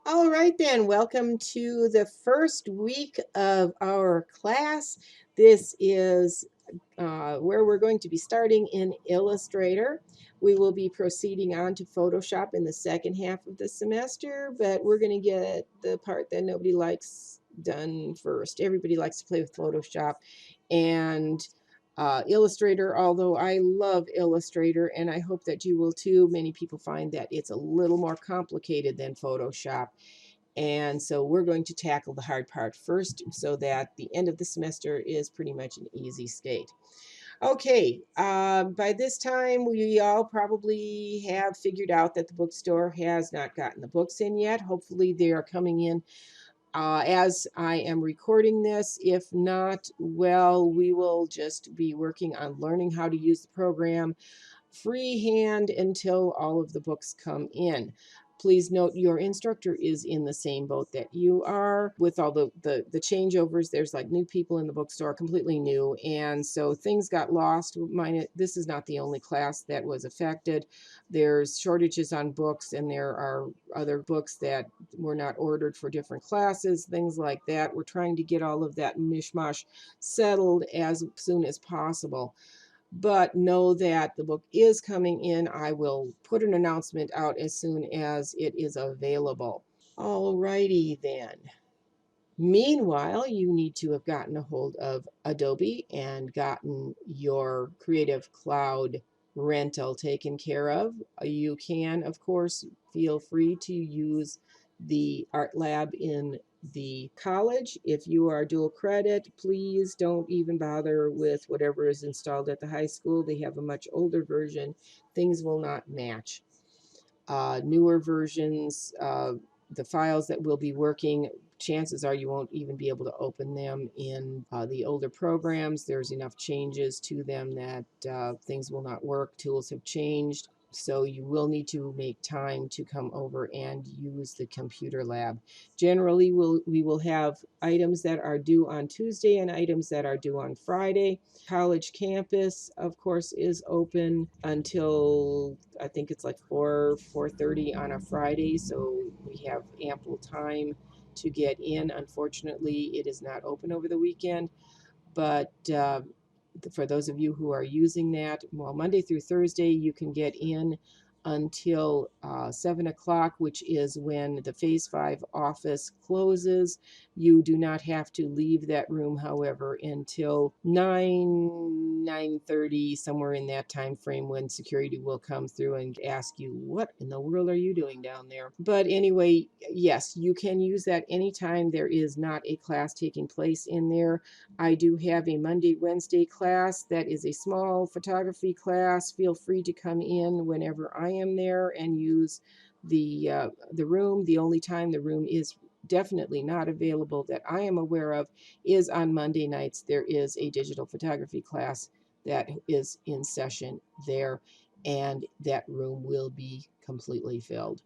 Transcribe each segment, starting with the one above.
All right, then, welcome to the first week of our class. This is where we're going to be starting in Illustrator. We will be proceeding on to Photoshop in the second half of the semester, but we're going to get the part that nobody likes done first. Everybody likes to play with Photoshop and Illustrator, although I love Illustrator and I hope that you will too. Many people find that it's a little more complicated than Photoshop. And so we're going to tackle the hard part first so that the end of the semester is pretty much an easy skate. Okay, by this time, we all probably have figured out that the bookstore has not gotten the books in yet. Hopefully, they are coming in as I am recording this. If not, well, we will just be working on learning how to use the program freehand until all of the books come in. Please note your instructor is in the same boat that you are with all the changeovers. There's like new people in the bookstore, completely new, and so things got lost. This is not the only class that was affected. There's shortages on books, and there are other books that were not ordered for different classes, things like that. We're trying to get all of that mishmash settled as soon as possible, but know that the book is coming in. I will put an announcement out as soon as it is available. Alrighty then. Meanwhile, you need to have gotten a hold of Adobe and gotten your Creative Cloud rental taken care of. You can, of course, feel free to use the art lab in the college. If you are dual credit, please don't even bother with whatever is installed at the high school. They have a much older version. Things will not match. Newer versions, the files that will be working, chances are you won't even be able to open them in the older programs. There's enough changes to them that things will not work. Tools have changed. So you will need to make time to come over and use the computer lab. Generally, we will have items that are due on Tuesday and items that are due on Friday. College campus, of course, is open until I think it's like 4:30 on a Friday, so we have ample time to get in. Unfortunately, it is not open over the weekend, but for those of you who are using that, well, Monday through Thursday, you can get in until 7 o'clock, which is when the Phase 5 office closes. You do not have to leave that room, however, until 9:30, somewhere in that time frame, when security will come through and ask you, what in the world are you doing down there? But anyway, yes, you can use that anytime there is not a class taking place in there. I do have a Monday, Wednesday class that is a small photography class. Feel free to come in whenever I am there and use the room. The only time the room is definitely not available that I am aware of is on Monday nights. There is a digital photography class that is in session there, and that room will be completely filled.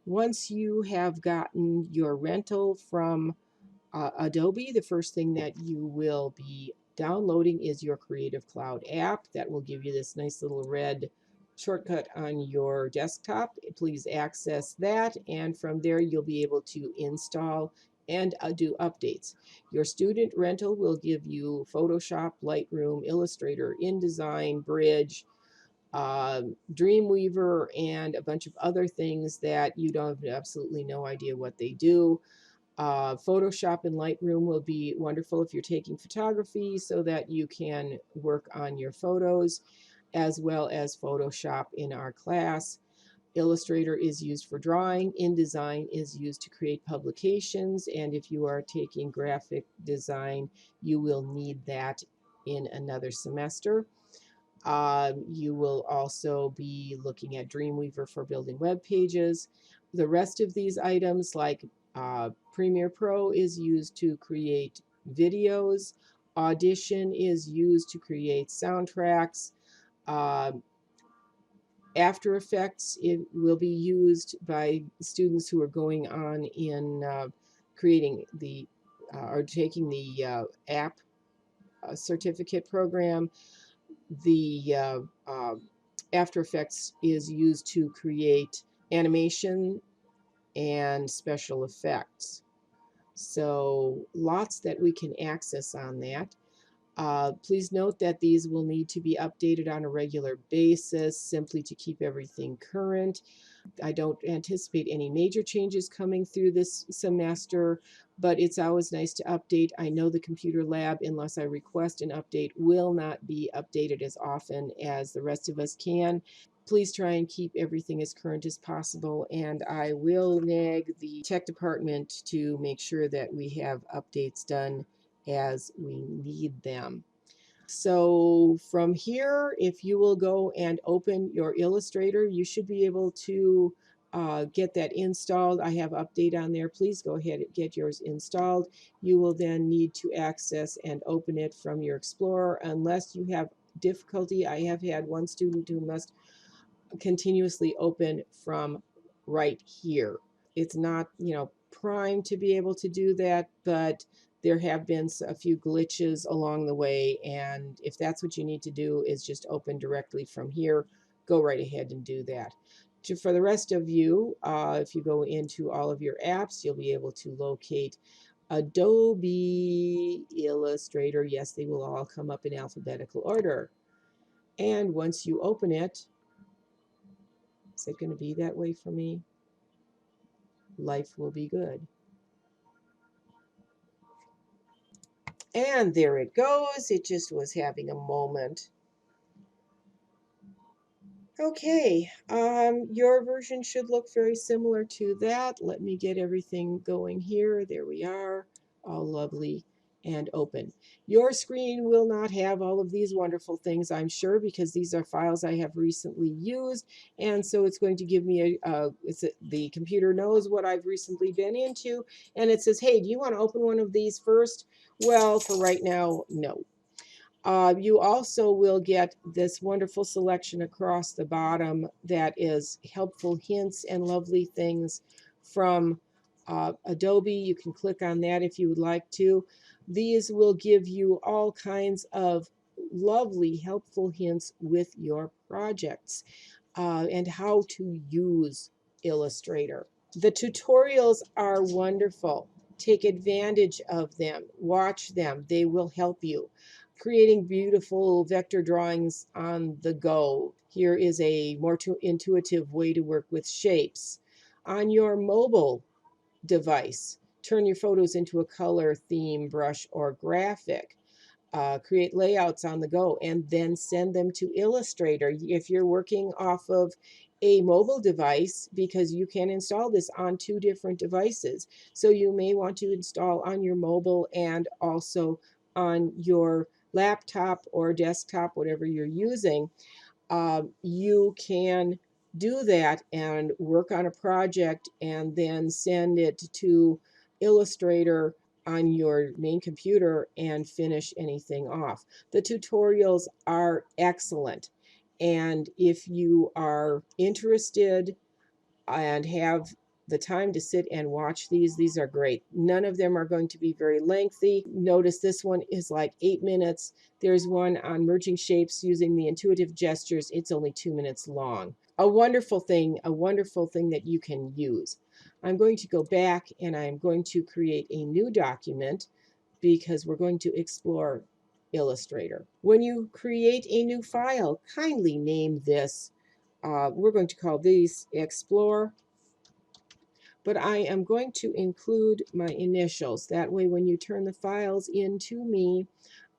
Once you have gotten your rental from Adobe, the first thing that you will be downloading is your Creative Cloud app. That will give you this nice little red shortcut on your desktop. Please access that, and from there you'll be able to install and do updates. Your student rental will give you Photoshop, Lightroom, Illustrator, InDesign, Bridge, Dreamweaver, and a bunch of other things that you don't have absolutely no idea what they do. Photoshop and Lightroom will be wonderful if you're taking photography so that you can work on your photos, as well as Photoshop in our class. Illustrator is used for drawing. InDesign is used to create publications. And if you are taking graphic design, you will need that in another semester. You will also be looking at Dreamweaver for building web pages. The rest of these items, like Premiere Pro, is used to create videos. Audition is used to create soundtracks. Uh, After Effects, it will be used by students who are going on in creating the or taking the app certificate program. The After Effects is used to create animation and special effects. So lots that we can access on that. Please note that these will need to be updated on a regular basis simply to keep everything current. I don't anticipate any major changes coming through this semester, but it's always nice to update. I know the computer lab, unless I request an update, will not be updated as often as the rest of us can. Please try and keep everything as current as possible, and I will nag the tech department to make sure that we have updates done as we need them. So from here, if you will go and open your Illustrator, you should be able to get that installed. I have update on there. Please go ahead and get yours installed. You will then need to access and open it from your Explorer unless you have difficulty. I have had one student who must continuously open from right here. It's not, primed to be able to do that, but there have been a few glitches along the way. And if that's what you need to do is just open directly from here, go right ahead and do that. For the rest of you, if you go into all of your apps, you'll be able to locate Adobe Illustrator. Yes, they will all come up in alphabetical order. And once you open it, is it going to be that way for me? Life will be good. And there it goes. It just was having a moment. Okay, your version should look very similar to that. Let me get everything going here. There we are, all lovely and open. Your screen will not have all of these wonderful things, I'm sure, because these are files I have recently used. And so it's going to give me the computer knows what I've recently been into. And it says, hey, do you want to open one of these first? Well, for right now, no. You also will get this wonderful selection across the bottom that is helpful hints and lovely things from Adobe. You can click on that if you would like to. These will give you all kinds of lovely, helpful hints with your projects and how to use Illustrator. The tutorials are wonderful. Take advantage of them. Watch them. They will help you. Creating beautiful vector drawings on the go. Here is a more intuitive way to work with shapes. On your mobile device, turn your photos into a color, theme, brush, or graphic. Create layouts on the go and then send them to Illustrator. If you're working off of a mobile device, because you can install this on 2 different devices, so you may want to install on your mobile and also on your laptop or desktop, whatever you're using. You can do that and work on a project and then send it to Illustrator on your main computer and finish anything off. The tutorials are excellent. And if you are interested and have the time to sit and watch these are great. None of them are going to be very lengthy. Notice this one is like 8 minutes. There's one on merging shapes using the intuitive gestures. It's only 2 minutes long. A wonderful thing that you can use. I'm going to go back and I'm going to create a new document because we're going to explore Illustrator. When you create a new file, kindly name this. We're going to call these Explore, but I am going to include my initials. That way, when you turn the files into me,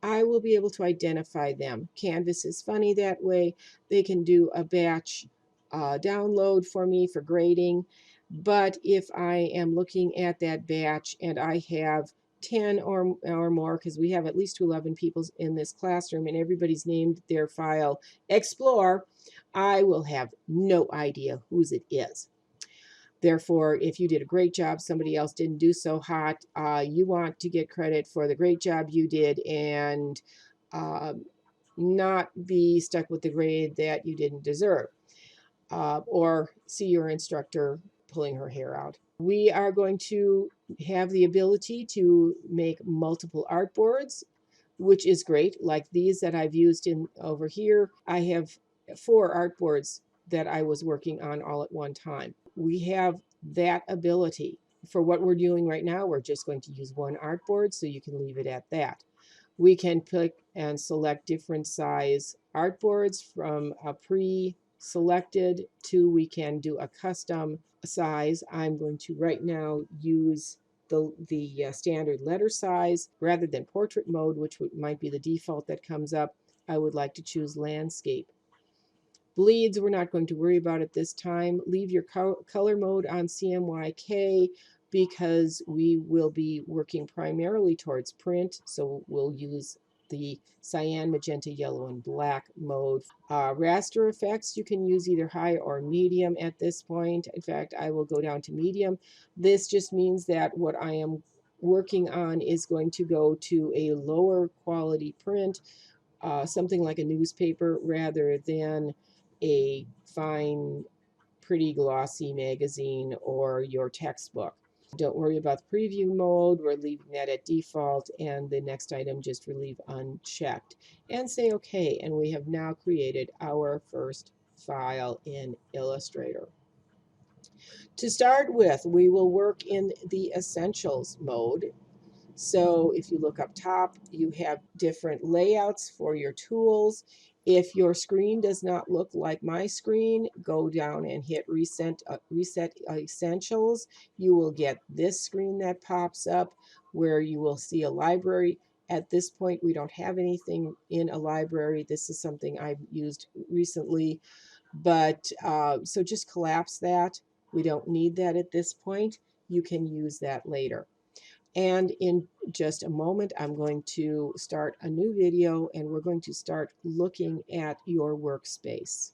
I will be able to identify them. Canvas is funny that way. They can do a batch download for me for grading. But if I am looking at that batch and I have 10 or more, because we have at least 11 people in this classroom and everybody's named their file Explore, I will have no idea whose it is. Therefore, if you did a great job, somebody else didn't do so hot, you want to get credit for the great job you did and not be stuck with the grade that you didn't deserve or see your instructor pulling her hair out. We are going to have the ability to make multiple artboards, which is great, like these that I've used in over here. I have 4 artboards that I was working on all at one time. We have that ability. For what we're doing right now, we're just going to use one artboard, so you can leave it at that. We can pick and select different size artboards from a pre-selected to we can do a custom size. I'm going to right now use the standard letter size rather than portrait mode, which might be the default that comes up. I would like to choose landscape. Bleeds, we're not going to worry about at this time. Leave your color mode on CMYK because we will be working primarily towards print. So we'll use the cyan, magenta, yellow, and black mode. Raster effects, you can use either high or medium at this point. In fact, I will go down to medium. This just means that what I am working on is going to go to a lower quality print, something like a newspaper rather than a fine, pretty glossy magazine or your textbook. Don't worry about the preview mode. We're leaving that at default, and the next item just leave unchecked and say OK. And we have now created our first file in Illustrator. To start with, we will work in the Essentials mode. So if you look up top, you have different layouts for your tools. If your screen does not look like my screen, go down and hit Reset Essentials. You will get this screen that pops up where you will see a library. At this point, we don't have anything in a library. This is something I've used recently, but so just collapse that. We don't need that at this point. You can use that later. And in just a moment, I'm going to start a new video and we're going to start looking at your workspace.